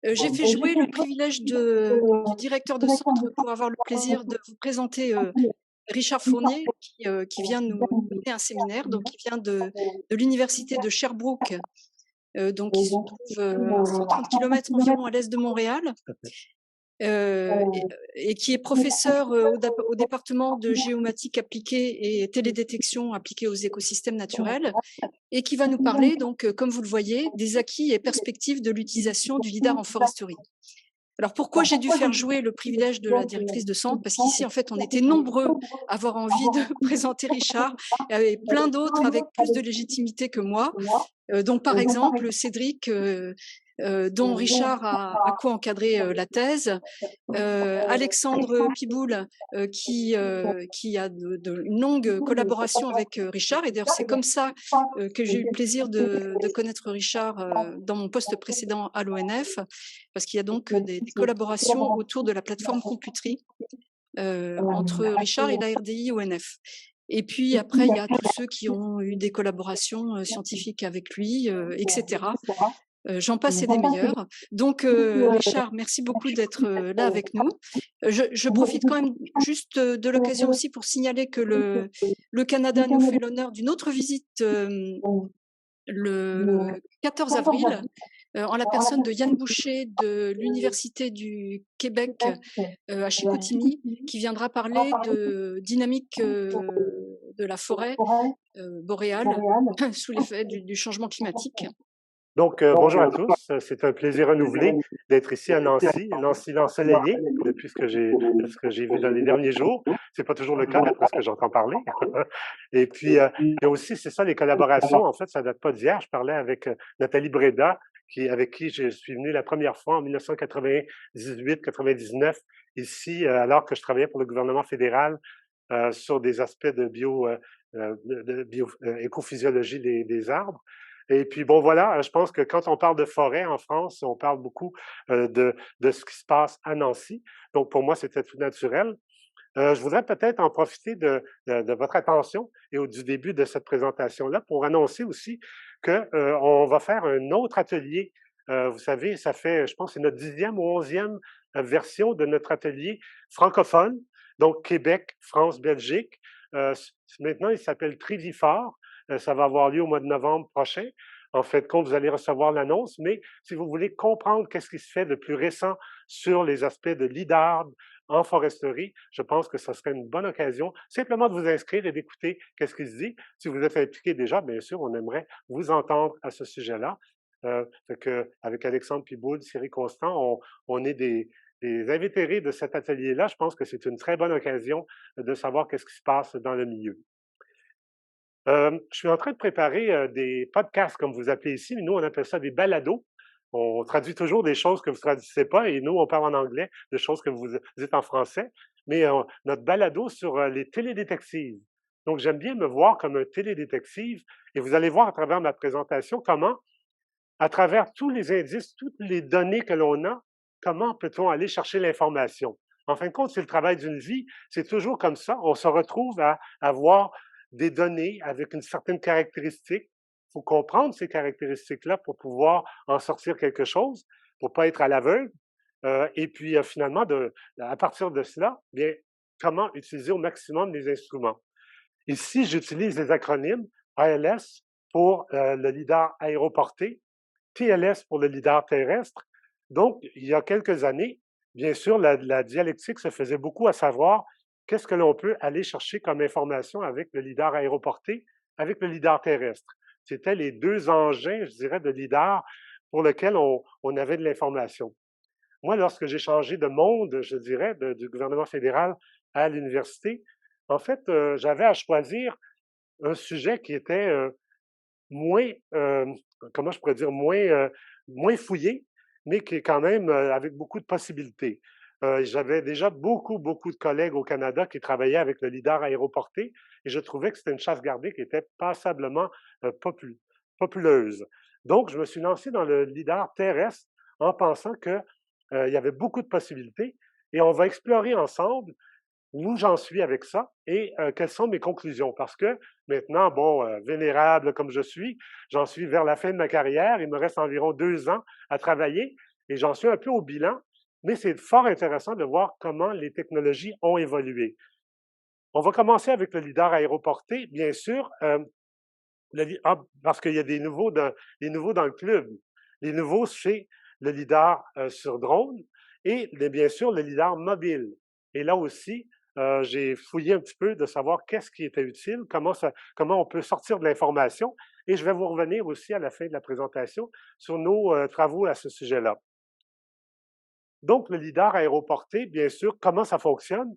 J'ai fait jouer le privilège du directeur de centre pour avoir le plaisir de vous présenter Richard Fournier qui vient nous donner un séminaire. Donc, il vient de l'université de Sherbrooke, donc qui se trouve à 130 km environ à l'est de Montréal. Et qui est professeur au département de géomatique appliquée et télédétection appliquée aux écosystèmes naturels, et qui va nous parler, donc, comme vous le voyez, des acquis et perspectives de l'utilisation du lidar en foresterie. Alors pourquoi j'ai dû faire jouer le privilège de la directrice de centre? Parce qu'ici, en fait, on était nombreux à avoir envie de présenter Richard, et plein d'autres avec plus de légitimité que moi. Donc, par exemple, Cédric, dont Richard a co-encadré la thèse, Alexandre Piboul, qui a une longue collaboration avec Richard. Et d'ailleurs, c'est comme ça que j'ai eu le plaisir de connaître Richard dans mon poste précédent à l'ONF, parce qu'il y a donc des collaborations autour de la plateforme Computerie entre Richard et la RDI ONF. Et puis après, il y a tous ceux qui ont eu des collaborations scientifiques avec lui, etc. J'en passe et des meilleurs. Donc, Richard, merci beaucoup d'être là avec nous. Je profite quand même juste de l'occasion aussi pour signaler que le Canada nous fait l'honneur d'une autre visite le 14 avril, en la personne de Yann Boucher de l'Université du Québec à Chicoutimi, qui viendra parler de dynamique de la forêt boréale sous l'effet du changement climatique. Donc, bonjour à tous. C'est un plaisir renouvelé d'être ici à Nancy, l'ensoleillé, depuis ce que j'ai vu dans les derniers jours. C'est pas toujours le cas, d'après ce que j'entends parler. Et puis, il y a aussi, c'est ça, les collaborations. En fait, ça date pas d'hier. Je parlais avec Nathalie Breda, avec qui je suis venu la première fois en 1998-99, ici, alors que je travaillais pour le gouvernement fédéral sur des aspects de écophysiologie des arbres. Et puis, bon, voilà, je pense que quand on parle de forêt en France, on parle beaucoup de ce qui se passe à Nancy. Donc, pour moi, c'était tout naturel. Je voudrais peut-être en profiter de votre attention et du début de cette présentation-là pour annoncer aussi qu'on va faire un autre atelier. Vous savez, ça fait, je pense, c'est notre 10e ou 11e version de notre atelier francophone, donc Québec, France, Belgique. Maintenant, il s'appelle Trévifort. Ça va avoir lieu au mois de novembre prochain. En fait, quand vous allez recevoir l'annonce, mais si vous voulez comprendre qu'est-ce qui se fait de plus récent sur les aspects de l'IDAR en foresterie, je pense que ce serait une bonne occasion simplement de vous inscrire et d'écouter qu'est-ce qui se dit. Si vous êtes impliqué déjà, bien sûr, on aimerait vous entendre à ce sujet-là. Avec Alexandre Piboul, Thierry Constant, on est des invétérés de cet atelier-là. Je pense que c'est une très bonne occasion de savoir qu'est-ce qui se passe dans le milieu. Je suis en train de préparer des podcasts, comme vous appelez ici, mais nous, on appelle ça des balados. On traduit toujours des choses que vous ne traduisez pas, et nous, on parle en anglais de choses que vous dites en français. Mais notre balado sur les télédétectives. Donc, j'aime bien me voir comme un télédétective, et vous allez voir à travers ma présentation comment, à travers tous les indices, toutes les données que l'on a, comment peut-on aller chercher l'information. En fin de compte, c'est le travail d'une vie. C'est toujours comme ça. On se retrouve à avoir des données avec une certaine caractéristique. Il faut comprendre ces caractéristiques-là pour pouvoir en sortir quelque chose, pour pas être à l'aveugle. Et puis, finalement, à partir de cela, bien, comment utiliser au maximum les instruments. Ici, j'utilise les acronymes ALS pour le lidar aéroporté, TLS pour le lidar terrestre. Donc, il y a quelques années, bien sûr, la dialectique se faisait beaucoup à savoir qu'est-ce que l'on peut aller chercher comme information avec le lidar aéroporté, avec le lidar terrestre. C'était les deux engins, je dirais, de lidar pour lesquels on avait de l'information. Moi, lorsque j'ai changé de monde, je dirais, du gouvernement fédéral à l'université, en fait, j'avais à choisir un sujet qui était moins, comment je pourrais dire, moins fouillé, mais qui est quand même avec beaucoup de possibilités. J'avais déjà beaucoup de collègues au Canada qui travaillaient avec le lidar aéroporté et je trouvais que c'était une chasse gardée qui était passablement populeuse. Donc, je me suis lancé dans le lidar terrestre en pensant qu'il y avait beaucoup de possibilités et on va explorer ensemble où j'en suis avec ça et quelles sont mes conclusions. Parce que maintenant, bon, vénérable comme je suis, j'en suis vers la fin de ma carrière. Il me reste environ 2 ans à travailler. Et j'en suis un peu au bilan, mais c'est fort intéressant de voir comment les technologies ont évolué. On va commencer avec le lidar aéroporté, bien sûr, parce qu'il y a des nouveaux dans le club. Les nouveaux, c'est le lidar sur drone et bien sûr le lidar mobile. Et là aussi, j'ai fouillé un petit peu de savoir qu'est-ce qui était utile, comment on peut sortir de l'information. Et je vais vous revenir aussi à la fin de la présentation sur nos travaux à ce sujet-là. Donc, le lidar aéroporté, bien sûr, comment ça fonctionne?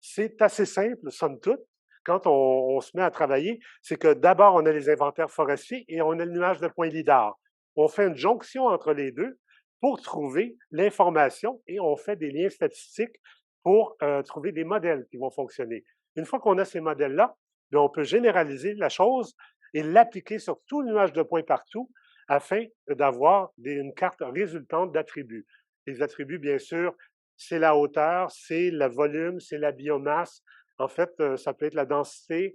C'est assez simple, somme toute, quand on se met à travailler. C'est que d'abord, on a les inventaires forestiers et on a le nuage de points lidar. On fait une jonction entre les deux pour trouver l'information et on fait des liens statistiques pour trouver des modèles qui vont fonctionner. Une fois qu'on a ces modèles-là, on peut généraliser la chose et l'appliquer sur tout le nuage de points partout afin d'avoir une carte résultante d'attributs. Les attributs, bien sûr, c'est la hauteur, c'est le volume, c'est la biomasse. En fait, ça peut être la densité,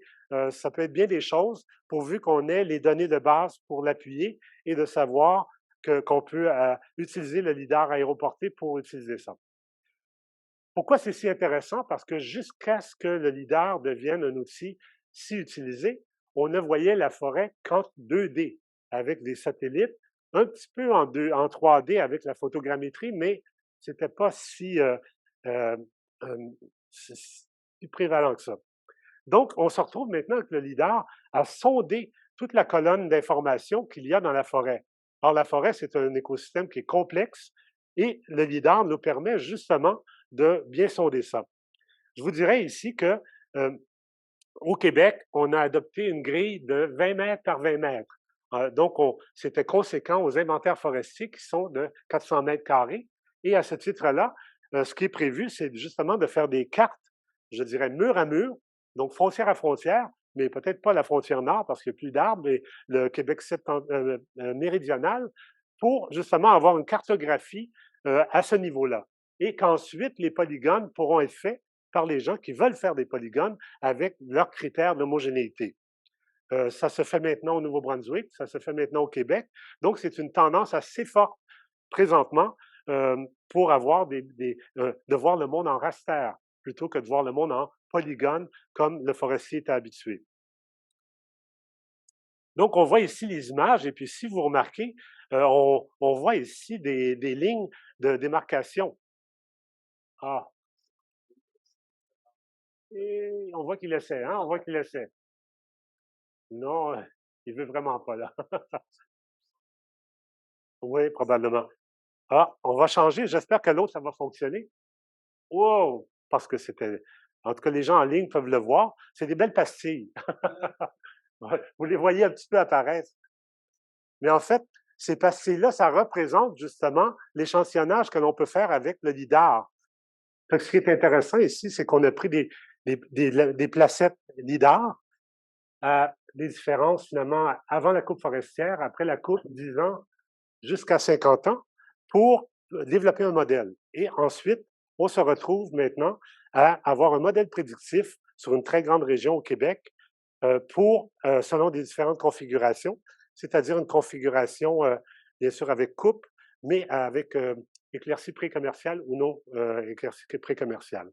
ça peut être bien des choses, pourvu qu'on ait les données de base pour l'appuyer et de savoir qu'on peut utiliser le lidar aéroporté pour utiliser ça. Pourquoi c'est si intéressant? Parce que jusqu'à ce que le lidar devienne un outil si utilisé, on ne voyait la forêt qu'en 2D, avec des satellites, un petit peu en 3D avec la photogrammétrie, mais c'était pas si prévalent que ça. Donc, on se retrouve maintenant avec le lidar à sonder toute la colonne d'informations qu'il y a dans la forêt. Or, la forêt, c'est un écosystème qui est complexe et le lidar nous permet justement de bien sonder ça. Je vous dirais ici que au Québec, on a adopté une grille de 20 mètres par 20 mètres. Donc, c'était conséquent aux inventaires forestiers qui sont de 400 mètres carrés. Et à ce titre-là, ce qui est prévu, c'est justement de faire des cartes, je dirais, mur à mur, donc frontière à frontière, mais peut-être pas la frontière nord parce qu'il n'y a plus d'arbres, mais le Québec méridional, pour justement avoir une cartographie à ce niveau-là. Et qu'ensuite, les polygones pourront être faits par les gens qui veulent faire des polygones avec leurs critères d'homogénéité. Ça se fait maintenant au Nouveau-Brunswick, ça se fait maintenant au Québec. Donc, c'est une tendance assez forte présentement pour avoir de voir le monde en raster plutôt que de voir le monde en polygone comme le forestier est habitué. Donc, on voit ici les images et puis si vous remarquez, on voit ici des lignes de démarcation. Ah, et on voit qu'il essaie, hein? On voit qu'il essaie. Non, il veut vraiment pas, là. Oui, probablement. Ah, on va changer. J'espère que l'autre, ça va fonctionner. Wow! Parce que c'était. En tout cas, les gens en ligne peuvent le voir. C'est des belles pastilles. Vous les voyez un petit peu apparaître. Mais en fait, ces pastilles-là, ça représente justement l'échantillonnage que l'on peut faire avec le lidar. Ce qui est intéressant ici, c'est qu'on a pris des placettes lidar à des différences finalement avant la coupe forestière, après la coupe 10 ans, jusqu'à 50 ans pour développer un modèle. Et ensuite, on se retrouve maintenant à avoir un modèle prédictif sur une très grande région au Québec selon des différentes configurations, c'est-à-dire une configuration, bien sûr, avec coupe, mais avec éclaircie pré-commerciale ou non éclaircie pré-commerciale.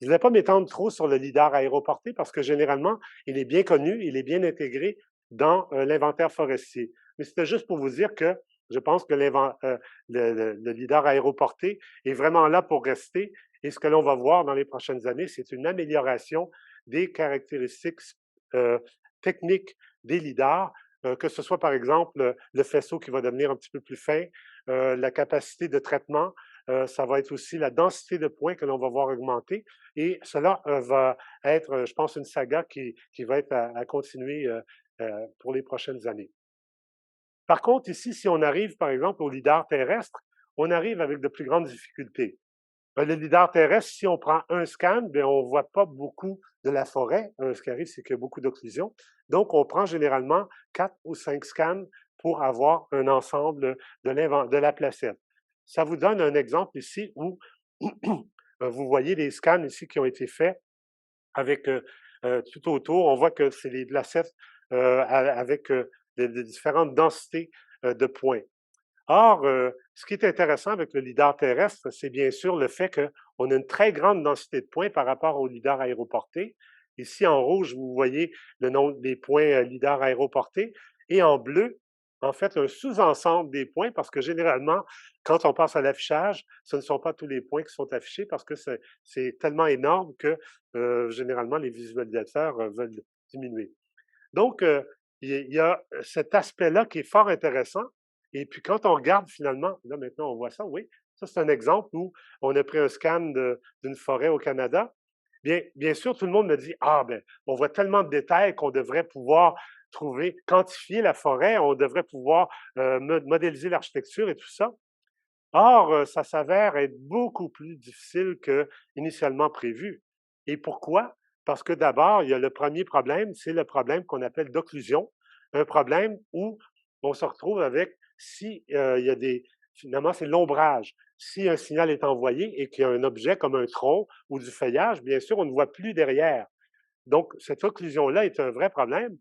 Je ne vais pas m'étendre trop sur le lidar aéroporté parce que généralement, il est bien connu, il est bien intégré dans l'inventaire forestier. Mais c'était juste pour vous dire que je pense que le lidar aéroporté est vraiment là pour rester. Et ce que l'on va voir dans les prochaines années, c'est une amélioration des caractéristiques techniques des lidars, que ce soit par exemple le faisceau qui va devenir un petit peu plus fin, la capacité de traitement, ça va être aussi la densité de points que l'on va voir augmenter. Et cela va être, je pense, une saga qui va être à continuer pour les prochaines années. Par contre, ici, si on arrive, par exemple, au lidar terrestre, on arrive avec de plus grandes difficultés. Le lidar terrestre, si on prend un scan, bien, on ne voit pas beaucoup de la forêt. Ce qui arrive, c'est qu'il y a beaucoup d'occlusion. Donc, on prend généralement 4 ou 5 scans pour avoir un ensemble de la placette. Ça vous donne un exemple ici où vous voyez les scans ici qui ont été faits avec tout autour. On voit que c'est les placettes avec des différentes densités de points. Or, ce qui est intéressant avec le lidar terrestre, c'est bien sûr le fait qu'on a une très grande densité de points par rapport au lidar aéroporté. Ici, en rouge, vous voyez le nombre des points lidar aéroportés. Et en bleu, en fait, un sous-ensemble des points, parce que généralement, quand on passe à l'affichage, ce ne sont pas tous les points qui sont affichés parce que c'est tellement énorme que généralement, les visualisateurs veulent diminuer. Donc, il y a cet aspect-là qui est fort intéressant. Et puis, quand on regarde finalement, là maintenant on voit ça, oui, ça c'est un exemple où on a pris un scan d'une forêt au Canada. Bien sûr, tout le monde me dit, ah ben, on voit tellement de détails qu'on devrait pouvoir trouver, quantifier la forêt, on devrait pouvoir modéliser l'architecture et tout ça. Or, ça s'avère être beaucoup plus difficile que initialement prévu. Et pourquoi? Parce que d'abord, il y a le premier problème, c'est le problème qu'on appelle d'occlusion, un problème où on se retrouve avec si il y a finalement, c'est l'ombrage. Si un signal est envoyé et qu'il y a un objet comme un tronc ou du feuillage, bien sûr, on ne voit plus derrière. Donc, cette occlusion-là est un vrai problème.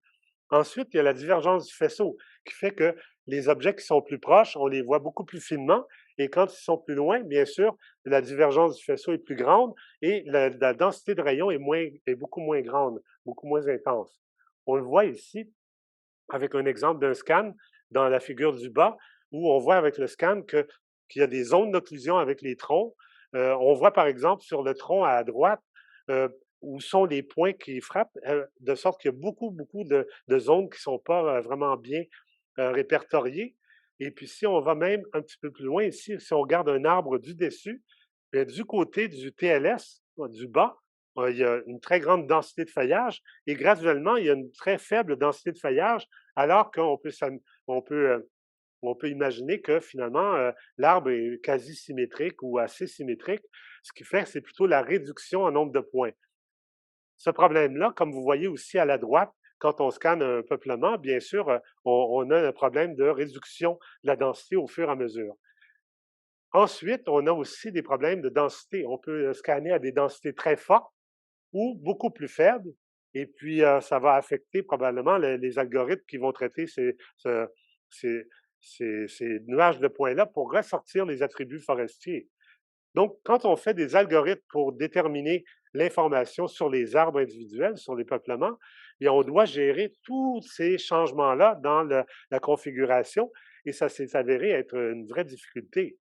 Ensuite, il y a la divergence du faisceau qui fait que les objets qui sont plus proches, on les voit beaucoup plus finement et quand ils sont plus loin, bien sûr, la divergence du faisceau est plus grande et la densité de rayons est beaucoup moins grande, beaucoup moins intense. On le voit ici avec un exemple d'un scan dans la figure du bas où on voit avec le scan qu'il y a des zones d'occlusion avec les troncs. On voit par exemple sur le tronc à droite euh, où sont les points qui frappent, de sorte qu'il y a beaucoup de zones qui ne sont pas vraiment bien répertoriées. Et puis si on va même un petit peu plus loin ici, si on regarde un arbre du dessus, bien, du côté du TLS, du bas, il y a une très grande densité de feuillage et graduellement, il y a une très faible densité de feuillage, alors on peut, euh, on peut imaginer que finalement, l'arbre est quasi symétrique ou assez symétrique, ce qui fait que c'est plutôt la réduction en nombre de points. Ce problème-là, comme vous voyez aussi à la droite, quand on scanne un peuplement, bien sûr, on a un problème de réduction de la densité au fur et à mesure. Ensuite, on a aussi des problèmes de densité. On peut scanner à des densités très fortes ou beaucoup plus faibles, et puis ça va affecter probablement les algorithmes qui vont traiter ces, ces nuages de points-là pour ressortir les attributs forestiers. Donc, quand on fait des algorithmes pour déterminer l'information sur les arbres individuels, sur les peuplements, bien, on doit gérer tous ces changements-là dans la configuration et ça s'est avéré être une vraie difficulté.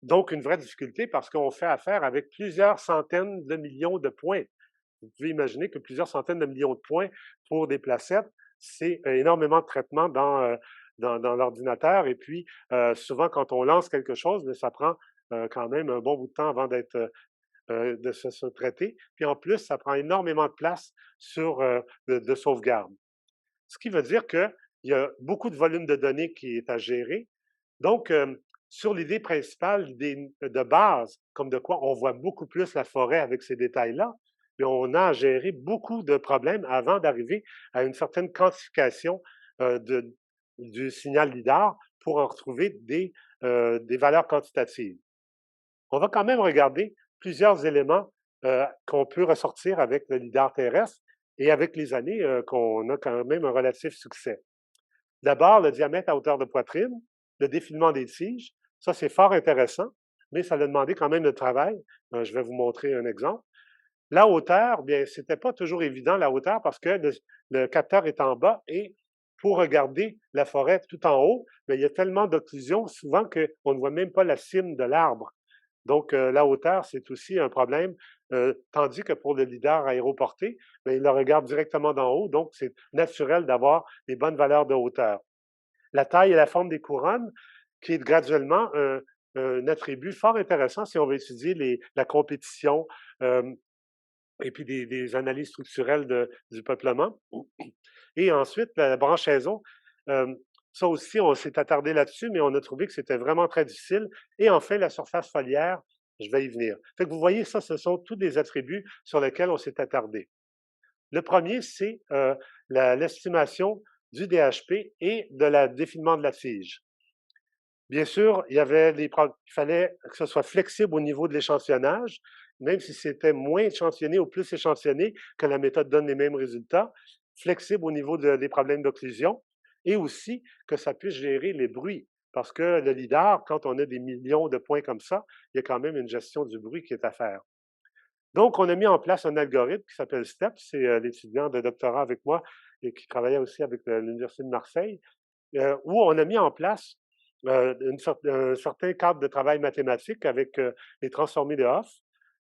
Donc, une vraie difficulté parce qu'on fait affaire avec plusieurs centaines de millions de points. Vous pouvez imaginer que plusieurs centaines de millions de points pour des placettes, c'est énormément de traitement dans l'ordinateur. Et puis, souvent, quand on lance quelque chose, ça prend quand même un bon bout de temps avant de se traiter. Puis en plus, ça prend énormément de place sur de sauvegarde. Ce qui veut dire qu'il y a beaucoup de volume de données qui est à gérer. Donc, sur l'idée principale, l'idée de base, comme de quoi on voit beaucoup plus la forêt avec ces détails-là, mais on a à gérer beaucoup de problèmes avant d'arriver à une certaine quantification du signal LIDAR pour en retrouver des valeurs quantitatives. On va quand même regarder plusieurs éléments qu'on peut ressortir avec le LIDAR terrestre et avec les années qu'on a quand même un relatif succès. D'abord, le diamètre à hauteur de poitrine, le défilement des tiges, ça c'est fort intéressant, mais ça a demandé quand même de travail. Je vais vous montrer un exemple. La hauteur, bien, c'était pas toujours évident la hauteur parce que le capteur est en bas et pour regarder la forêt tout en haut, bien, il y a tellement d'occlusion souvent qu'on ne voit même pas la cime de l'arbre. Donc, la hauteur, c'est aussi un problème, tandis que pour le lidar aéroporté, bien, il le regarde directement d'en haut, donc c'est naturel d'avoir des bonnes valeurs de hauteur. La taille et la forme des couronnes, qui est graduellement un attribut fort intéressant si on veut étudier la compétition et puis des analyses structurelles du peuplement. Et ensuite, la branchaison, euh, ça aussi, on s'est attardé là-dessus, mais on a trouvé que c'était vraiment très difficile. Et enfin, la surface foliaire, je vais y venir. Fait que vous voyez, ça, ce sont tous des attributs sur lesquels on s'est attardé. Le premier, c'est l'estimation du DHP et de la défilement de la tige. Bien sûr, il fallait que ce soit flexible au niveau de l'échantillonnage, même si c'était moins échantillonné ou plus échantillonné, que la méthode donne les mêmes résultats, flexible au niveau des problèmes d'occlusion, et aussi que ça puisse gérer les bruits. Parce que le lidar, quand on a des millions de points comme ça, il y a quand même une gestion du bruit qui est à faire. Donc, on a mis en place un algorithme qui s'appelle STEP. C'est l'étudiant de doctorat avec moi et qui travaillait aussi avec l'Université de Marseille, où on a mis en place un certain cadre de travail mathématique avec les transformés de Hopf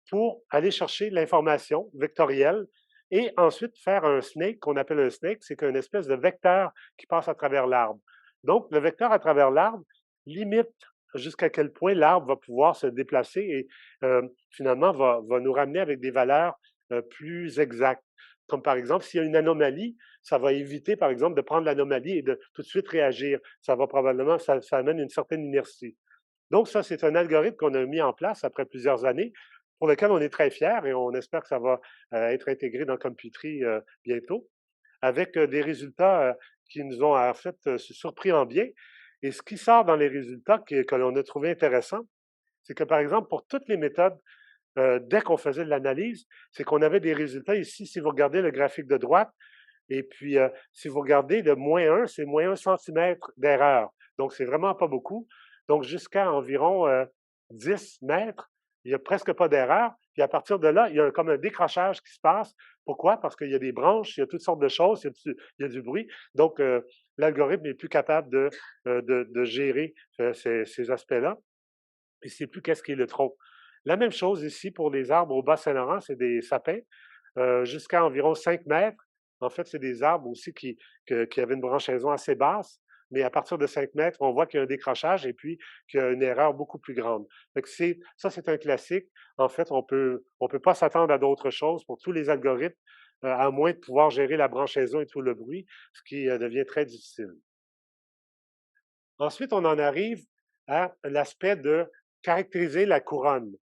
pour aller chercher l'information vectorielle et ensuite faire un snake, qu'on appelle un snake, c'est qu'une espèce de vecteur qui passe à travers l'arbre. Donc, le vecteur à travers l'arbre limite jusqu'à quel point l'arbre va pouvoir se déplacer et finalement va nous ramener avec des valeurs plus exactes. Comme par exemple, s'il y a une anomalie, ça va éviter, par exemple, de prendre l'anomalie et de tout de suite réagir. Ça va probablement, ça amène une certaine inertie. Donc, ça, c'est un algorithme qu'on a mis en place après plusieurs années, pour lequel on est très fiers et on espère que ça va être intégré dans Computry bientôt, avec des résultats qui nous ont en fait surpris en bien. Et ce qui sort dans les résultats que l'on a trouvé intéressant, c'est que par exemple, pour toutes les méthodes, dès qu'on faisait de l'analyse, c'est qu'on avait des résultats ici, si vous regardez le graphique de droite, et puis si vous regardez le -1, c'est -1 cm d'erreur. Donc, c'est vraiment pas beaucoup. Donc, jusqu'à environ 10 mètres, il n'y a presque pas d'erreur. Puis à partir de là, il y a comme un décrochage qui se passe. Pourquoi? Parce qu'il y a des branches, il y a toutes sortes de choses, il y a du bruit. Donc, l'algorithme n'est plus capable de gérer ces aspects-là. Et c'est plus qu'est-ce qui est le tronc. La même chose ici pour les arbres au Bas-Saint-Laurent, c'est des sapins jusqu'à environ 5 mètres. En fait, c'est des arbres aussi qui avaient une branchaison assez basse, mais à partir de 5 mètres, on voit qu'il y a un décrochage et puis qu'il y a une erreur beaucoup plus grande. Ça, c'est un classique. En fait, on peut pas s'attendre à d'autres choses pour tous les algorithmes, à moins de pouvoir gérer la branchaison et tout le bruit, ce qui devient très difficile. Ensuite, on en arrive à l'aspect de caractériser la couronne.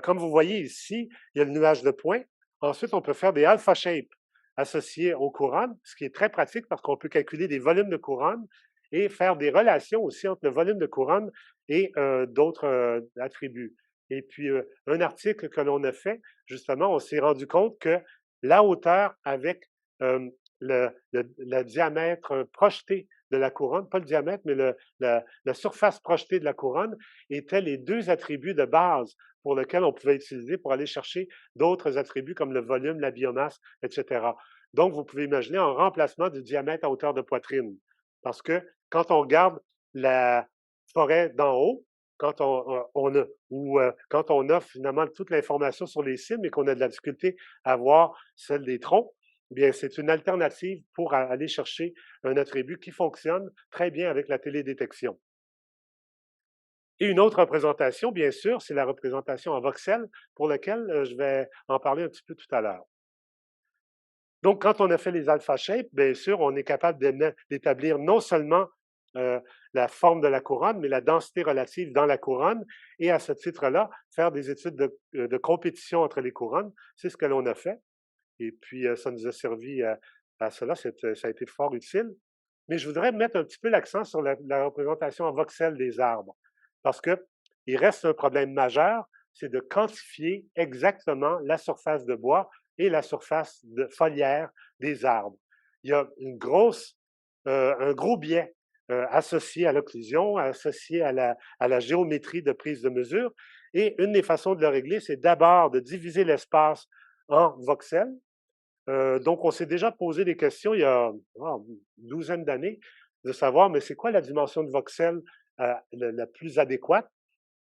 Comme vous voyez ici, il y a le nuage de points. Ensuite, on peut faire des alpha shapes associés aux couronnes, ce qui est très pratique parce qu'on peut calculer des volumes de couronne et faire des relations aussi entre le volume de couronne et d'autres attributs. Et puis, un article que l'on a fait, justement, on s'est rendu compte que la hauteur avec le diamètre projeté de la couronne, pas le diamètre, mais la surface projetée de la couronne, étaient les deux attributs de base pour lesquels on pouvait utiliser pour aller chercher d'autres attributs comme le volume, la biomasse, etc. Donc, vous pouvez imaginer un remplacement du diamètre à hauteur de poitrine. Parce que quand on regarde la forêt d'en haut, quand quand on a finalement toute l'information sur les cimes et qu'on a de la difficulté à voir celle des troncs, bien, c'est une alternative pour aller chercher un attribut qui fonctionne très bien avec la télédétection. Et une autre représentation, bien sûr, c'est la représentation en voxel, pour laquelle je vais en parler un petit peu tout à l'heure. Donc, quand on a fait les alpha shapes, bien sûr, on est capable d'établir non seulement la forme de la couronne, mais la densité relative dans la couronne, et à ce titre-là, faire des études de compétition entre les couronnes. C'est ce que l'on a fait. Et puis, ça nous a servi à cela, ça a été fort utile. Mais je voudrais mettre un petit peu l'accent sur la représentation en voxel des arbres, parce qu'il reste un problème majeur, c'est de quantifier exactement la surface de bois et la surface foliaire des arbres. Il y a un gros biais associé à l'occlusion, associé à la géométrie de prise de mesure. Et une des façons de le régler, c'est d'abord de diviser l'espace en voxels. Donc, on s'est déjà posé des questions il y a une douzaine d'années de savoir, mais c'est quoi la dimension de voxel la plus adéquate?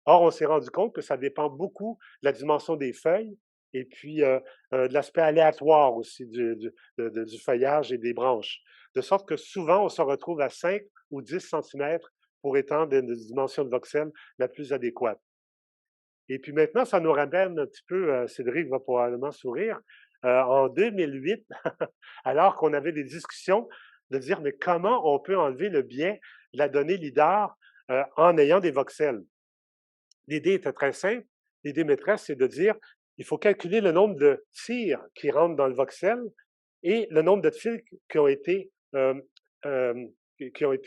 Or, on s'est rendu compte que ça dépend beaucoup de la dimension des feuilles et puis de l'aspect aléatoire aussi du feuillage et des branches. De sorte que souvent, on se retrouve à 5 ou 10 centimètres pour étendre une dimension de voxel la plus adéquate. Et puis maintenant, ça nous ramène un petit peu, Cédric va probablement sourire, en 2008, alors qu'on avait des discussions de dire, mais comment on peut enlever le biais de la donnée LIDAR en ayant des voxels? L'idée était très simple. L'idée maîtresse, c'est de dire, il faut calculer le nombre de tirs qui rentrent dans le voxel et le nombre de tirs qui ont été,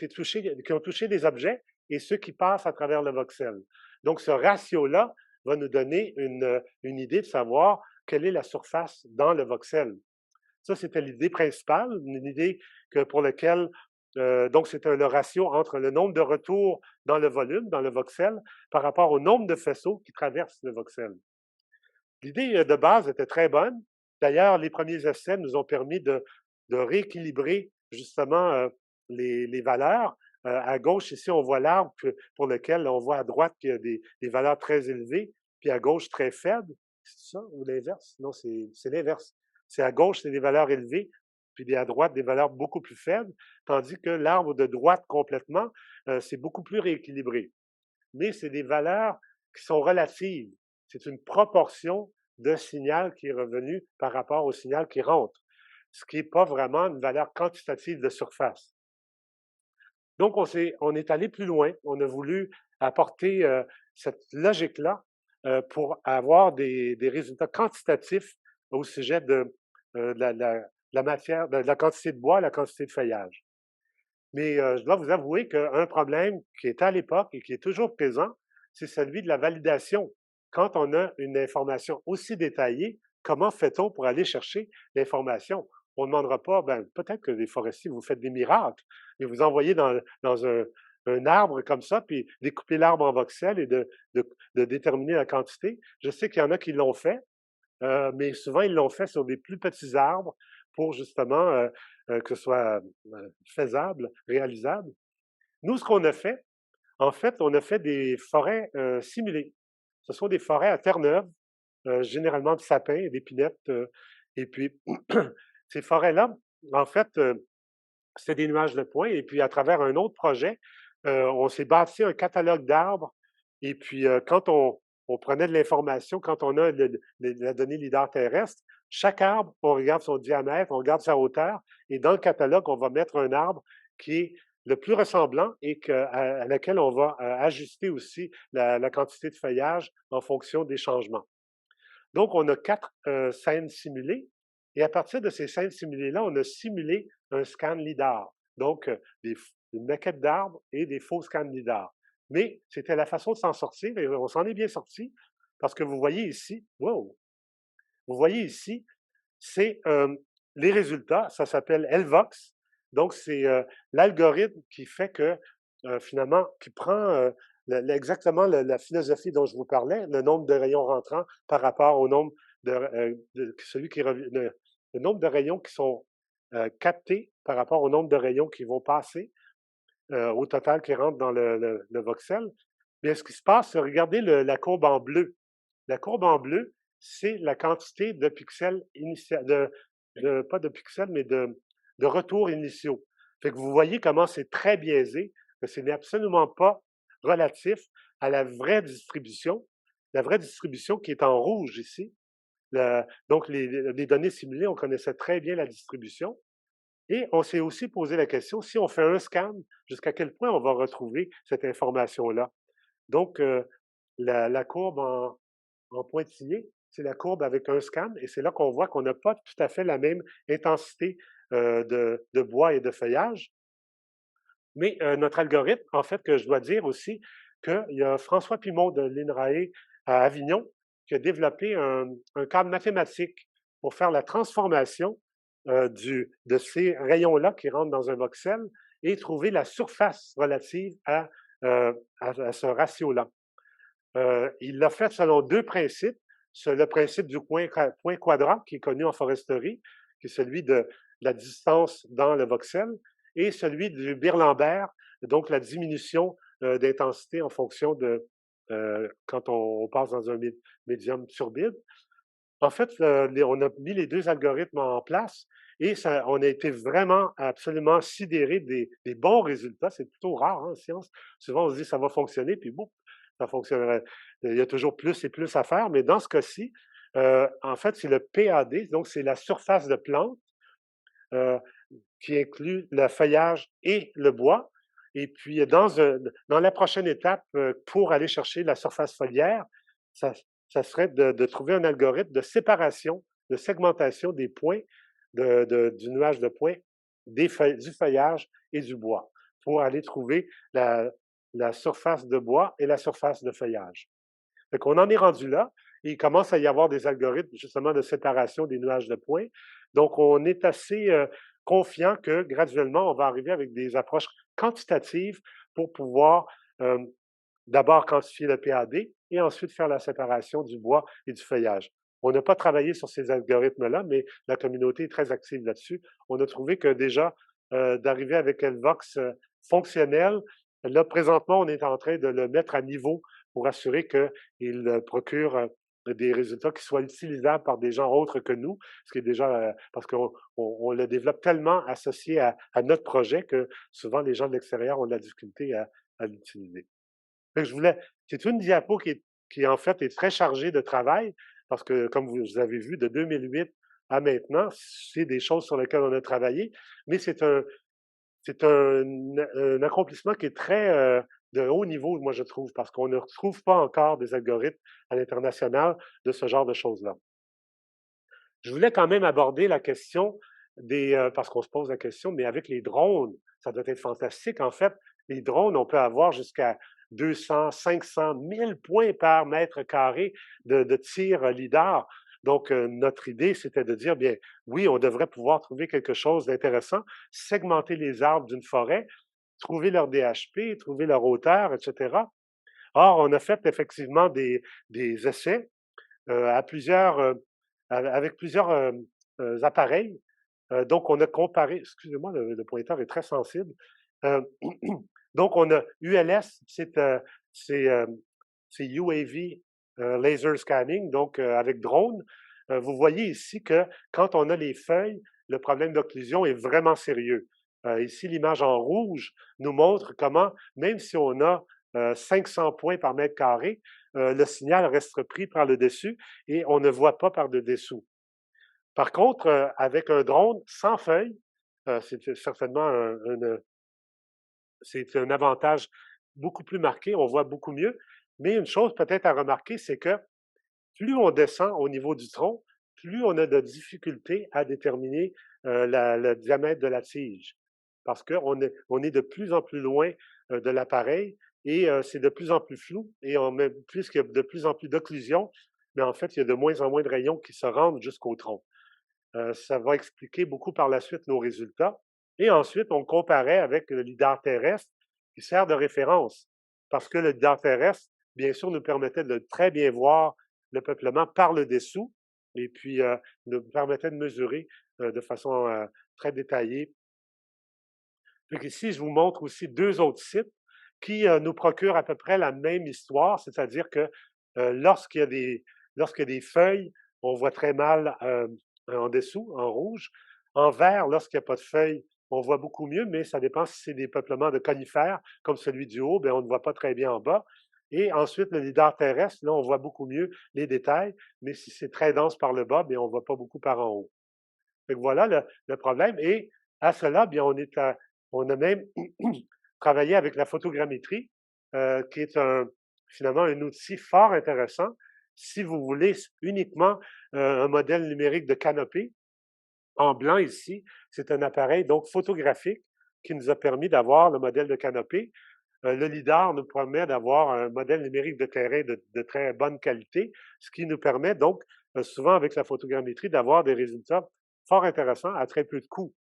touchés, qui ont touché des objets et ceux qui passent à travers le voxel. Donc, ce ratio-là va nous donner une idée de savoir quelle est la surface dans le voxel. Ça, c'était l'idée principale, une idée pour laquelle Donc, c'est le ratio entre le nombre de retours dans le volume, dans le voxel, par rapport au nombre de faisceaux qui traversent le voxel. L'idée de base était très bonne. D'ailleurs, les premiers essais nous ont permis de rééquilibrer justement les valeurs. À gauche, ici, on voit l'arbre pour lequel on voit à droite qu'il y a des valeurs très élevées, puis à gauche, très faibles. C'est ça ou l'inverse? Non, c'est l'inverse. C'est à gauche, c'est des valeurs élevées, puis à droite, des valeurs beaucoup plus faibles, tandis que l'arbre de droite complètement, c'est beaucoup plus rééquilibré. Mais c'est des valeurs qui sont relatives. C'est une proportion de signal qui est revenu par rapport au signal qui rentre, ce qui n'est pas vraiment une valeur quantitative de surface. Donc, on est allé plus loin. On a voulu apporter cette logique-là pour avoir des résultats quantitatifs au sujet de la matière, de la quantité de bois, la quantité de feuillage. Mais je dois vous avouer qu'un problème qui était à l'époque et qui est toujours présent, c'est celui de la validation. Quand on a une information aussi détaillée, comment fait-on pour aller chercher l'information? On ne demandera pas, ben, peut-être que les forestiers, vous faites des miracles, mais vous envoyez dans un arbre comme ça, puis découper l'arbre en voxels et de déterminer la quantité. Je sais qu'il y en a qui l'ont fait, mais souvent, ils l'ont fait sur des plus petits arbres pour justement que ce soit faisable, réalisable. Nous, ce qu'on a fait, en fait, on a fait des forêts simulées. Ce sont des forêts à Terre-Neuve, généralement de sapins et d'épinettes. Et puis, ces forêts-là, en fait, c'est des nuages de points. Et puis, à travers un autre projet, on s'est bâti un catalogue d'arbres. Et puis, quand on prenait de l'information, quand on a la donnée lidar terrestre, chaque arbre, on regarde son diamètre, on regarde sa hauteur, et dans le catalogue, on va mettre un arbre qui est le plus ressemblant et à laquelle on va ajuster aussi la quantité de feuillage en fonction des changements. Donc, on a 4 scènes simulées, et à partir de ces scènes simulées-là, on a simulé un scan lidar, donc une maquette d'arbres et des faux scans lidar. Mais c'était la façon de s'en sortir, et on s'en est bien sorti, parce que vous voyez ici, wow, vous voyez ici, c'est les résultats, ça s'appelle LVOX, donc c'est l'algorithme qui fait que, finalement, qui prend exactement la philosophie dont je vous parlais, le nombre de rayons rentrants par rapport au nombre celui qui revient, le nombre de rayons qui sont captés par rapport au nombre de rayons qui vont passer au total qui rentrent dans le voxel. Mais ce qui se passe, c'est regardez la courbe en bleu. La courbe en bleu, c'est la quantité de pixels initial, pas de pixels, mais de retours initiaux. Fait que vous voyez comment c'est très biaisé, que ce n'est absolument pas relatif à la vraie distribution. La vraie distribution qui est en rouge ici. Donc, les données simulées, on connaissait très bien la distribution. Et on s'est aussi posé la question, si on fait un scan, jusqu'à quel point on va retrouver cette information-là? Donc, la courbe en pointillé, c'est la courbe avec un scan, et c'est là qu'on voit qu'on n'a pas tout à fait la même intensité de bois et de feuillage. Mais notre algorithme, en fait, que je dois dire aussi qu'il y a François Pimon de l'INRAE à Avignon qui a développé un cadre mathématique pour faire la transformation de ces rayons-là qui rentrent dans un voxel et trouver la surface relative à ce ratio-là. Il l'a fait selon 2 principes. Le principe du point quadrat, qui est connu en foresterie, qui est celui de la distance dans le voxel, et celui du Beer-Lambert, donc la diminution d'intensité en fonction de quand on passe dans un médium turbide. En fait, on a mis les 2 algorithmes en place et on a été vraiment absolument sidérés des bons résultats. C'est plutôt rare en science. Souvent, on se dit ça va fonctionner, puis boum, ça fonctionnerait. Il y a toujours plus et plus à faire, mais dans ce cas-ci, en fait, c'est le PAD, donc c'est la surface de plante euh, qui inclut le feuillage et le bois. Et puis, dans la prochaine étape, pour aller chercher la surface foliaire, ça serait de trouver un algorithme de séparation, de segmentation des points du nuage de points, du feuillage et du bois, pour aller trouver la surface de bois et la surface de feuillage. Donc, on en est rendu là, et il commence à y avoir des algorithmes justement de séparation des nuages de points. Donc, on est assez confiant que graduellement, on va arriver avec des approches quantitatives pour pouvoir d'abord quantifier le PAD et ensuite faire la séparation du bois et du feuillage. On n'a pas travaillé sur ces algorithmes-là, mais la communauté est très active là-dessus. On a trouvé que déjà, d'arriver avec Elvox fonctionnel, là, présentement, on est en train de le mettre à niveau pour assurer qu'il procure des résultats qui soient utilisables par des gens autres que nous, ce qui est déjà, parce qu'on le développe tellement associé à notre projet que souvent les gens de l'extérieur ont de la difficulté à l'utiliser. C'est une diapo qui en fait est très chargée de travail parce que, comme vous avez vu, de 2008 à maintenant, c'est des choses sur lesquelles on a travaillé, mais c'est un accomplissement qui est très de haut niveau, moi je trouve, parce qu'on ne retrouve pas encore des algorithmes à l'international de ce genre de choses-là. Je voulais quand même aborder la question parce qu'on se pose la question, mais avec les drones, ça doit être fantastique. En fait, les drones, on peut avoir jusqu'à 200, 500, 1000 points par mètre carré de tir lidar. Donc, notre idée, c'était de dire, bien, oui, on devrait pouvoir trouver quelque chose d'intéressant, segmenter les arbres d'une forêt, trouver leur DHP, trouver leur hauteur, etc. Or, on a fait effectivement des essais avec plusieurs appareils. Donc, on a comparé, excusez-moi, le pointeur est très sensible. Euh, donc, on a ULS, c'est UAV laser scanning, donc avec drone. Vous voyez ici que quand on a les feuilles, le problème d'occlusion est vraiment sérieux. Ici, l'image en rouge nous montre comment, même si on a 500 points par mètre carré, le signal reste pris par le dessus et on ne voit pas par le dessous. Par contre, avec un drone sans feuilles, c'est certainement c'est un avantage beaucoup plus marqué, on voit beaucoup mieux. Mais une chose peut-être à remarquer, c'est que plus on descend au niveau du tronc, plus on a de difficultés à déterminer le diamètre de la tige. Parce qu'on est de plus en plus loin de l'appareil et c'est de plus en plus flou. Et puisqu'il y a de plus en plus d'occlusion, mais en fait, il y a de moins en moins de rayons qui se rendent jusqu'au tronc. Ça va expliquer beaucoup par la suite nos résultats. Et ensuite, on comparait avec le lidar terrestre qui sert de référence parce que le lidar terrestre, bien sûr, nous permettait de très bien voir le peuplement par le dessous et puis nous permettait de mesurer de façon très détaillée. Donc ici, je vous montre aussi deux autres sites qui nous procurent à peu près la même histoire, c'est-à-dire que lorsqu'il y a des feuilles, on voit très mal en dessous, en rouge. En vert, lorsqu'il n'y a pas de feuilles, on voit beaucoup mieux, mais ça dépend si c'est des peuplements de conifères, comme celui du haut, bien, on ne voit pas très bien en bas. Et ensuite, le lidar terrestre, là, on voit beaucoup mieux les détails, mais si c'est très dense par le bas, bien, on ne voit pas beaucoup par en haut. Donc voilà le problème. Et à cela, bien, on a même travaillé avec la photogrammétrie, qui est finalement un outil fort intéressant si vous voulez uniquement un modèle numérique de canopée. En blanc ici, c'est un appareil donc photographique qui nous a permis d'avoir le modèle de canopée. Le lidar nous permet d'avoir un modèle numérique de terrain de très bonne qualité, ce qui nous permet donc souvent avec la photogrammétrie d'avoir des résultats fort intéressants à très peu de coûts.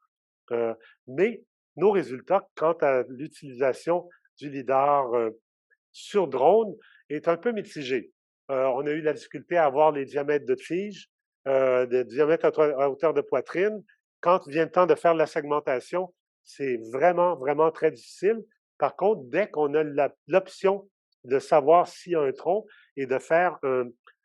Mais nos résultats quant à l'utilisation du lidar sur drone est un peu mitigé. On a eu la difficulté à avoir les diamètres de tige, de diamètre à hauteur de poitrine. Quand vient le temps de faire de la segmentation, c'est vraiment, vraiment très difficile. Par contre, dès qu'on a l'option de savoir s'il y a un tronc et de faire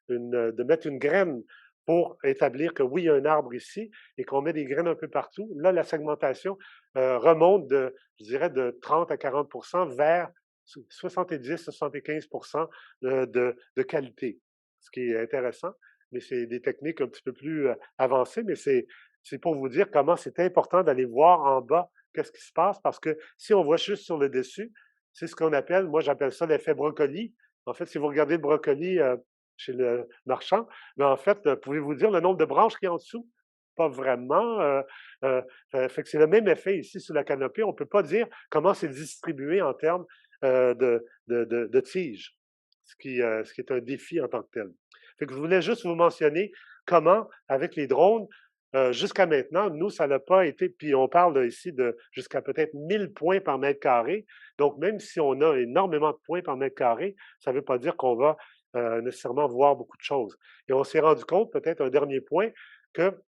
de mettre une graine pour établir que oui, il y a un arbre ici et qu'on met des graines un peu partout, là, la segmentation remonte je dirais, de 30 à 40 vers 70-75 de qualité, ce qui est intéressant, mais c'est des techniques un petit peu plus avancées, mais c'est pour vous dire comment c'est important d'aller voir en bas qu'est-ce qui se passe, parce que si on voit juste sur le dessus, c'est ce qu'on appelle, moi j'appelle ça l'effet brocoli. En fait, si vous regardez le brocoli chez le marchand, mais en fait, pouvez-vous dire le nombre de branches qu'il y a en dessous? Pas vraiment. Fait que c'est le même effet ici sur la canopée. On ne peut pas dire comment c'est distribué en termes de tiges, ce qui est un défi en tant que tel. Fait que je voulais juste vous mentionner comment, avec les drones, jusqu'à maintenant, nous, ça n'a pas été, puis on parle ici de jusqu'à peut-être 1000 points par mètre carré. Donc, même si on a énormément de points par mètre carré, ça ne veut pas dire qu'on va nécessairement voir beaucoup de choses. Et on s'est rendu compte, peut-être un dernier point, que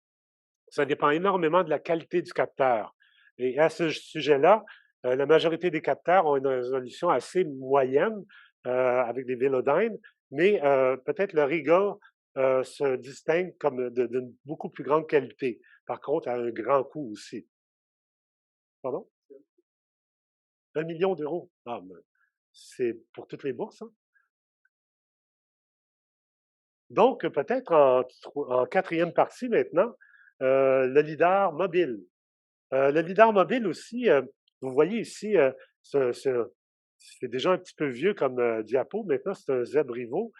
ça dépend énormément de la qualité du capteur. Et à ce sujet-là, la majorité des capteurs ont une résolution assez moyenne avec des Velodyne, mais peut-être le Riga se distingue comme d'une beaucoup plus grande qualité. Par contre, à un grand coût aussi. Pardon? 1 million d'euros. Ah, ben, c'est pour toutes les bourses, hein? Donc, peut-être en quatrième partie maintenant, le lidar mobile. Le lidar mobile aussi, vous voyez ici, c'est déjà un petit peu vieux comme diapo. Maintenant, c'est un Zeb Rivo.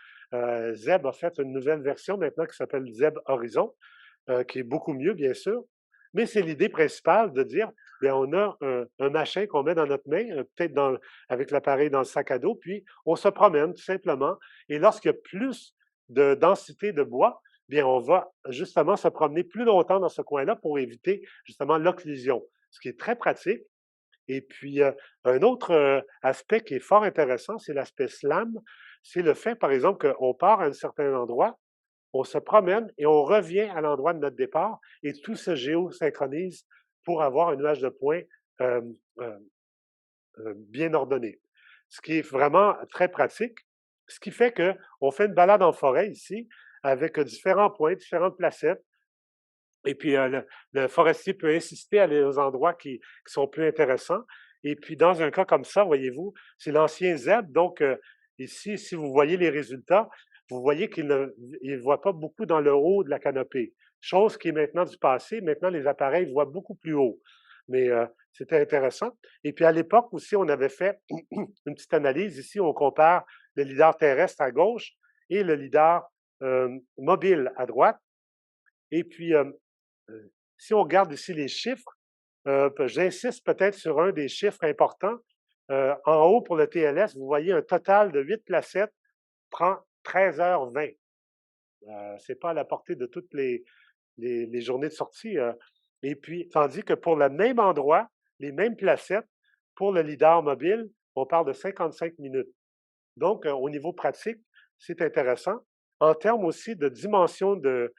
Zeb a fait une nouvelle version maintenant qui s'appelle Zeb Horizon, qui est beaucoup mieux, bien sûr. Mais c'est l'idée principale de dire, bien, on a un machin qu'on met dans notre main, peut-être avec l'appareil dans le sac à dos, puis on se promène tout simplement. Et lorsqu'il y a plus de densité de bois, bien, on va justement se promener plus longtemps dans ce coin-là pour éviter justement l'occlusion, ce qui est très pratique. Et puis, un autre aspect qui est fort intéressant, c'est l'aspect SLAM. C'est le fait, par exemple, qu'on part à un certain endroit, on se promène et on revient à l'endroit de notre départ et tout se géosynchronise pour avoir un nuage de points euh, euh, bien ordonné. Ce qui est vraiment très pratique. Ce qui fait qu'on fait une balade en forêt ici avec différents points, différentes placettes. Et puis, le forestier peut insister à aller aux endroits qui sont plus intéressants. Et puis, dans un cas comme ça, voyez-vous, c'est l'ancien ZEB. Donc, ici, si vous voyez les résultats, vous voyez qu'il ne voit pas beaucoup dans le haut de la canopée. Chose qui est maintenant du passé. Maintenant, les appareils voient beaucoup plus haut. Mais c'était intéressant. Et puis, à l'époque aussi, on avait fait une petite analyse. Ici, on compare le lidar terrestre à gauche et le lidar mobile à droite. Et puis, si on regarde ici les chiffres, j'insiste peut-être sur un des chiffres importants. En haut, pour le TLS, vous voyez un total de 8 placettes prend 13h20. Ce n'est pas à la portée de toutes les journées de sortie. Et puis, tandis que pour le même endroit, les mêmes placettes, pour le lidar mobile, on parle de 55 minutes. Donc, au niveau pratique, c'est intéressant. En termes aussi de dimension de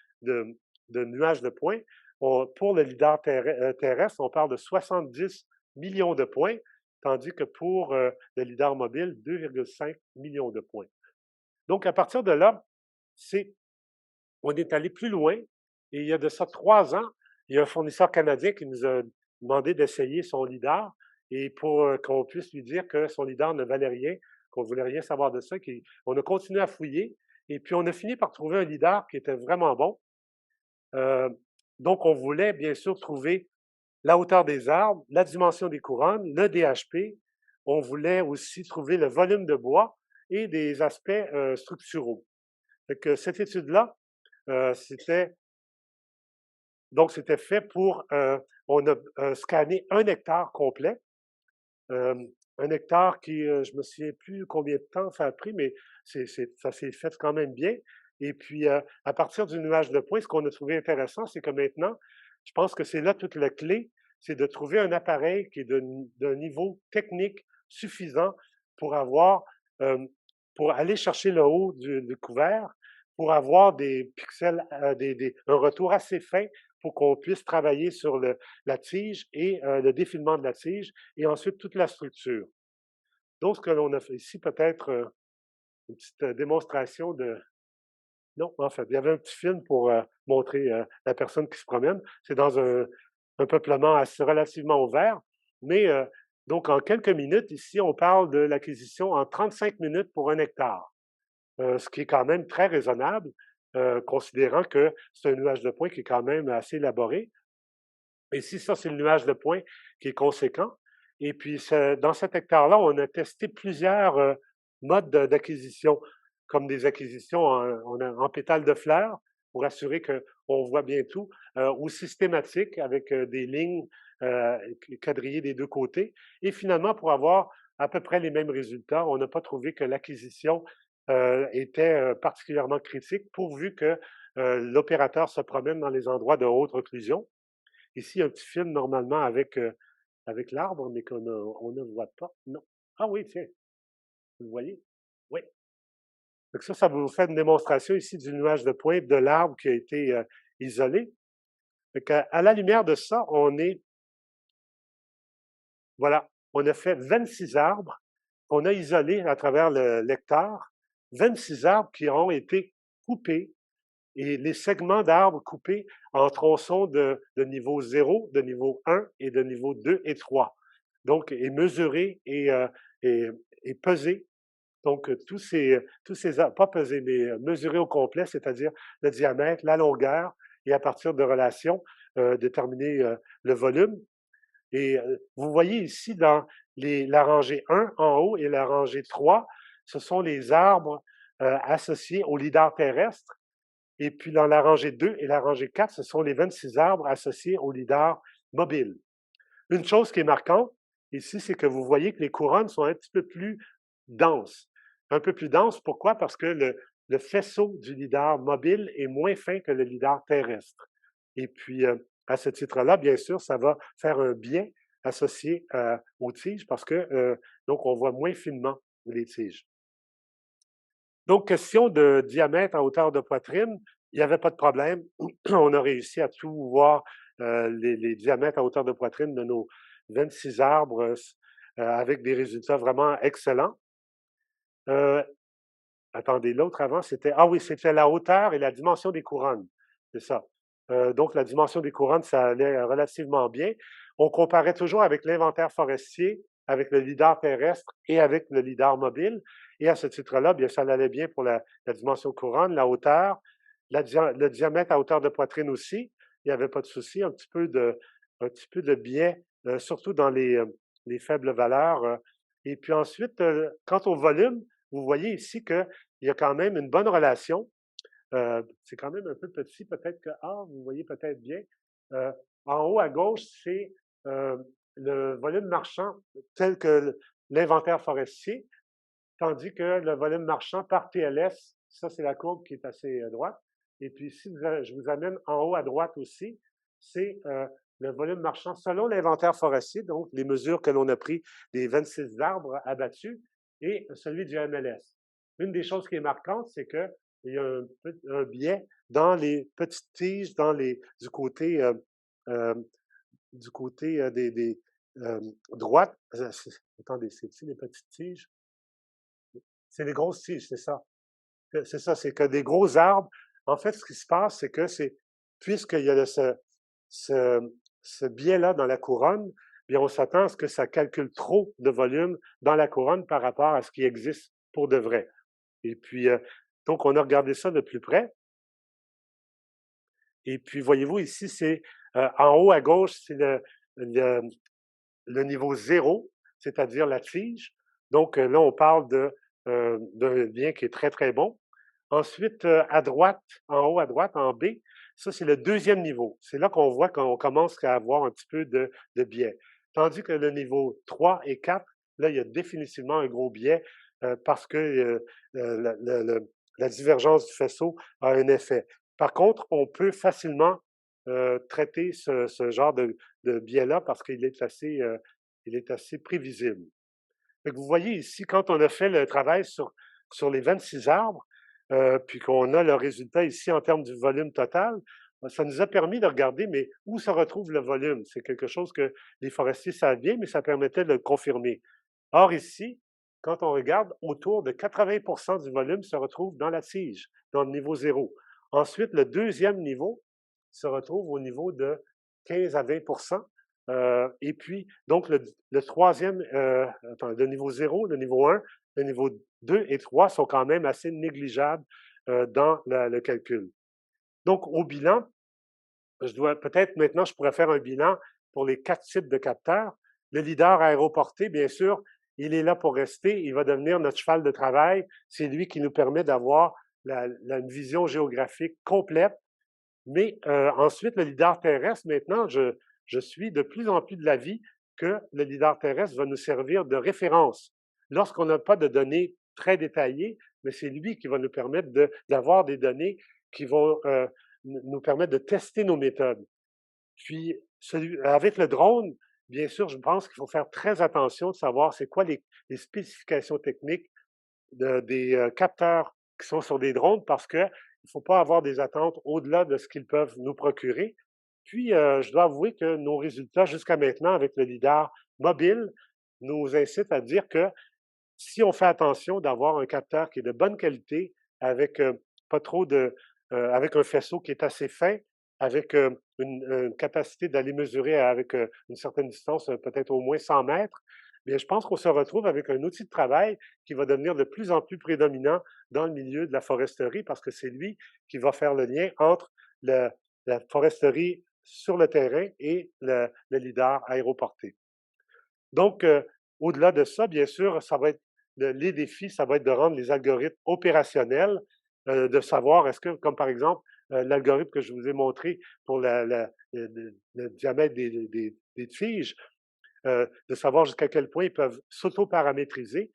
nuages de points, pour le lidar terrestre, on parle de 70 millions de points, tandis que pour le lidar mobile, 2,5 millions de points. Donc, à partir de là, on est allé plus loin. Et il y a de ça 3 ans, il y a un fournisseur canadien qui nous a demandé d'essayer son lidar et pour qu'on puisse lui dire que son lidar ne valait rien, qu'on ne voulait rien savoir de ça. On a continué à fouiller et puis on a fini par trouver un lidar qui était vraiment bon. Donc, on voulait bien sûr trouver la hauteur des arbres, la dimension des couronnes, le DHP. On voulait aussi trouver le volume de bois et des aspects structuraux. Donc, cette étude-là, c'était fait pour, on a scanné 1 hectare complet. Un hectare qui, je ne me souviens plus combien de temps ça a pris, mais ça s'est fait quand même bien. Et puis, à partir du nuage de points, ce qu'on a trouvé intéressant, c'est que maintenant, je pense que c'est là toute la clé, c'est de trouver un appareil qui est d'un niveau technique suffisant pour pour aller chercher le haut du couvert, pour avoir des pixels, un retour assez fin pour qu'on puisse travailler sur la tige et le défilement de la tige et ensuite toute la structure. Donc, ce que l'on a fait ici, peut-être une petite démonstration de... Non, en fait, il y avait un petit film pour montrer la personne qui se promène. C'est dans un peuplement assez relativement ouvert, mais donc en quelques minutes, ici, on parle de l'acquisition en 35 minutes pour 1 hectare, ce qui est quand même très raisonnable, considérant que c'est un nuage de points qui est quand même assez élaboré. Et si ça, c'est le nuage de points qui est conséquent. Et puis, dans cet hectare-là, on a testé plusieurs modes d'acquisition, comme des acquisitions en pétales de fleurs, pour assurer qu'on voit bien tout, ou systématiques avec des lignes quadrillées des 2 côtés. Et finalement, pour avoir à peu près les mêmes résultats, on n'a pas trouvé que l'acquisition était particulièrement critique, pourvu que l'opérateur se promène dans les endroits de haute reclusion. Ici, un petit film normalement avec l'arbre, mais on ne voit pas. Non. Ah oui, tiens, vous le voyez? Oui. Donc ça vous fait une démonstration ici du nuage de pointe de l'arbre qui a été isolé. Donc, à la lumière de ça, voilà, on a fait 26 arbres qu'on a isolés à travers le lecteur, 26 arbres qui ont été coupés et les segments d'arbres coupés en tronçons de niveau 0, de niveau 1 et de niveau 2 et 3. Donc, et mesurés et pesés. Donc, tous ces arbres, pas pesés, mais mesurés au complet, c'est-à-dire le diamètre, la longueur, et à partir de relations, déterminer le volume. Et vous voyez ici dans la rangée 1 en haut et la rangée 3, ce sont les arbres associés au lidar terrestre. Et puis dans la rangée 2 et la rangée 4, ce sont les 26 arbres associés au lidar mobile. Une chose qui est marquante ici, c'est que vous voyez que les couronnes sont un petit peu plus denses. Un peu plus denses, pourquoi? Parce que le faisceau du lidar mobile est moins fin que le lidar terrestre. Et puis, à ce titre-là, bien sûr, ça va faire un biais associé aux tiges parce que donc on voit moins finement les tiges. Donc, question de diamètre en hauteur de poitrine, il n'y avait pas de problème. On a réussi à tout voir les diamètres en hauteur de poitrine de nos 26 arbres avec des résultats vraiment excellents. Attendez, l'autre avant, c'était... Ah oui, c'était la hauteur et la dimension des couronnes. C'est ça. Donc, la dimension des couronnes, ça allait relativement bien. On comparait toujours avec l'inventaire forestier, avec le lidar terrestre et avec le lidar mobile. Et à ce titre-là, bien, ça allait bien pour la dimension couronne, la hauteur, le diamètre à hauteur de poitrine aussi. Il n'y avait pas de souci. Un petit peu de biais, surtout dans les faibles valeurs. Et puis ensuite, quant au volume, vous voyez ici qu'il y a quand même une bonne relation. C'est quand même un peu petit, peut-être que, vous voyez peut-être bien. En haut à gauche, c'est le volume marchand tel que l'inventaire forestier, tandis que le volume marchand par TLS, ça c'est la courbe qui est assez droite. Et puis ici, je vous amène en haut à droite aussi, c'est le volume marchand selon l'inventaire forestier, donc les mesures que l'on a pris des 26 arbres abattus, et celui du MLS. Une des choses qui est marquante, c'est qu'il y a un biais dans les petites tiges, du côté des droites. Attendez, c'est-tu les petites tiges? C'est les grosses tiges, c'est ça. C'est ça, c'est que des gros arbres, en fait, ce qui se passe, c'est que puisqu'il y a ce biais-là dans la couronne, bien, on s'attend à ce que ça calcule trop de volume dans la couronne par rapport à ce qui existe pour de vrai. Et puis, donc, on a regardé ça de plus près. Et puis, voyez-vous, ici, c'est en haut à gauche, c'est le niveau 0, c'est-à-dire la tige. Donc, là, on parle d'un bien qui est très, très bon. Ensuite, à droite, en haut à droite, en B, ça, c'est le deuxième niveau. C'est là qu'on voit qu'on commence à avoir un petit peu de biais. Tandis que le niveau 3 et 4, là, il y a définitivement un gros biais parce que la divergence du faisceau a un effet. Par contre, on peut facilement traiter ce genre de biais-là parce qu'il est assez prévisible. Donc, vous voyez ici, quand on a fait le travail sur les 26 arbres, puis qu'on a le résultat ici en termes du volume total, ça nous a permis de regarder, mais où se retrouve le volume? C'est quelque chose que les forestiers savent bien, mais ça permettait de le confirmer. Or, ici, quand on regarde, autour de 80% du volume se retrouve dans la tige, dans le niveau 0. Ensuite, le deuxième niveau se retrouve au niveau de 15 à 20%. Et puis, donc, le troisième, le niveau 0, le niveau 1, le niveau 2 et 3 sont quand même assez négligeables dans le calcul. Donc, au bilan, peut-être maintenant, je pourrais faire un bilan pour les 4 types de capteurs. Le lidar aéroporté, bien sûr, il est là pour rester. Il va devenir notre cheval de travail. C'est lui qui nous permet d'avoir la vision géographique complète. Mais ensuite, le lidar terrestre, maintenant, je suis de plus en plus de l'avis que le lidar terrestre va nous servir de référence. Lorsqu'on n'a pas de données très détaillées, mais c'est lui qui va nous permettre d'avoir des données qui vont nous permettre de tester nos méthodes. Puis, avec le drone, bien sûr, je pense qu'il faut faire très attention de savoir c'est quoi les spécifications techniques des capteurs qui sont sur des drones parce qu'il ne faut pas avoir des attentes au-delà de ce qu'ils peuvent nous procurer. Puis, je dois avouer que nos résultats jusqu'à maintenant avec le lidar mobile nous incitent à dire que si on fait attention d'avoir un capteur qui est de bonne qualité, avec pas trop avec un faisceau qui est assez fin, avec une capacité d'aller mesurer avec une certaine distance, peut-être au moins 100 mètres, bien, je pense qu'on se retrouve avec un outil de travail qui va devenir de plus en plus prédominant dans le milieu de la foresterie parce que c'est lui qui va faire le lien entre la foresterie sur le terrain et le lidar aéroporté. Donc, au-delà de ça, bien sûr, ça va être les défis, ça va être de rendre les algorithmes opérationnels, de savoir est-ce que, comme par exemple, l'algorithme que je vous ai montré pour le diamètre des tiges, de savoir jusqu'à quel point ils peuvent s'auto-paramétriser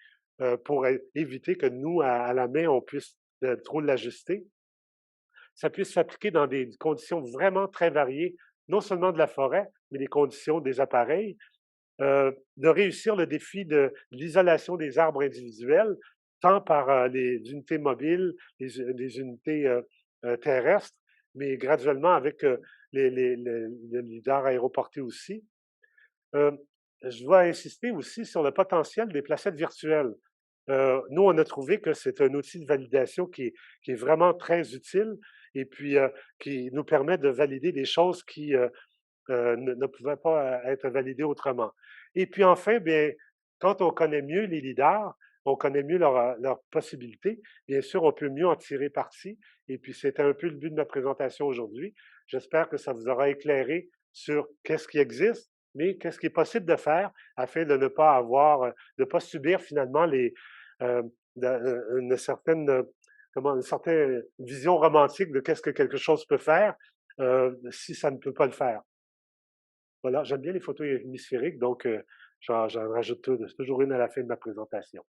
pour éviter que nous, à la main, on puisse trop l'ajuster. Ça puisse s'appliquer dans des conditions vraiment très variées, non seulement de la forêt, mais des conditions des appareils, de réussir le défi de l'isolation des arbres individuels, tant par les unités mobiles, les unités terrestres, mais graduellement avec le lidar aéroporté aussi. Euh, je dois insister aussi sur le potentiel des placettes virtuelles. Nous, on a trouvé que c'est un outil de validation qui est vraiment très utile et puis qui nous permet de valider des choses qui ne pouvaient pas être validées autrement. Et puis enfin, bien, quand on connaît mieux les lidars, on connaît mieux leurs possibilités, bien sûr, on peut mieux en tirer parti. Et puis, c'était un peu le but de ma présentation aujourd'hui. J'espère que ça vous aura éclairé sur qu'est-ce qui existe, mais qu'est-ce qui est possible de faire afin de ne pas avoir, de ne pas subir finalement euh, une certaine, une certaine vision romantique de qu'est-ce que quelque chose peut faire si ça ne peut pas le faire. Voilà, j'aime bien les photos hémisphériques, donc j'en rajoute toujours une à la fin de ma présentation.